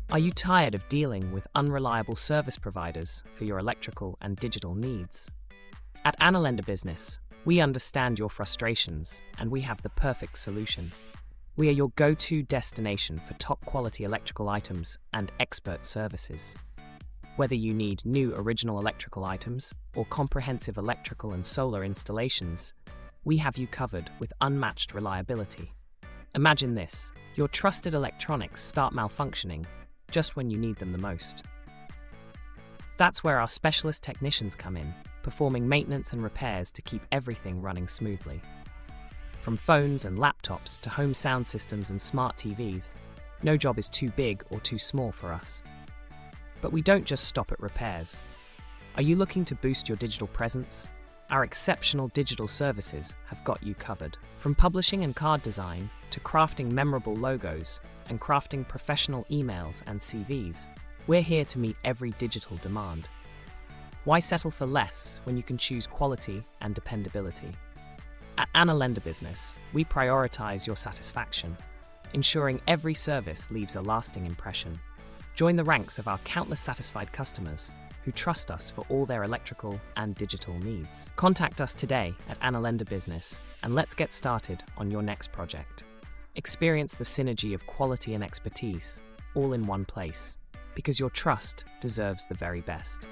Are you tired of dealing with unreliable service providers for your electrical and digital needs? At Analender Business, we understand your frustrations and we have the perfect solution. We are your go-to destination for top-quality electrical items and expert services. Whether you need new original electrical items or comprehensive electrical and solar installations, we have you covered with unmatched reliability. Imagine this: your trusted electronics start malfunctioning just when you need them the most. That's where our specialist technicians come in, performing maintenance and repairs to keep everything running smoothly. From phones and laptops to home sound systems and smart TVs, no job is too big or too small for us. But we don't just stop at repairs. Are you looking to boost your digital presence? Our exceptional digital services have got you covered. From publishing and card design to crafting memorable logos and crafting professional emails and CVs, we're here to meet every digital demand. Why settle for less when you can choose quality and dependability? At Analender Business, we prioritize your satisfaction, ensuring every service leaves a lasting impression. Join the ranks of our countless satisfied customers who trust us for all their electrical and digital needs. Contact us today at Analender Business and let's get started on your next project. Experience the synergy of quality and expertise all in one place, because your trust deserves the very best.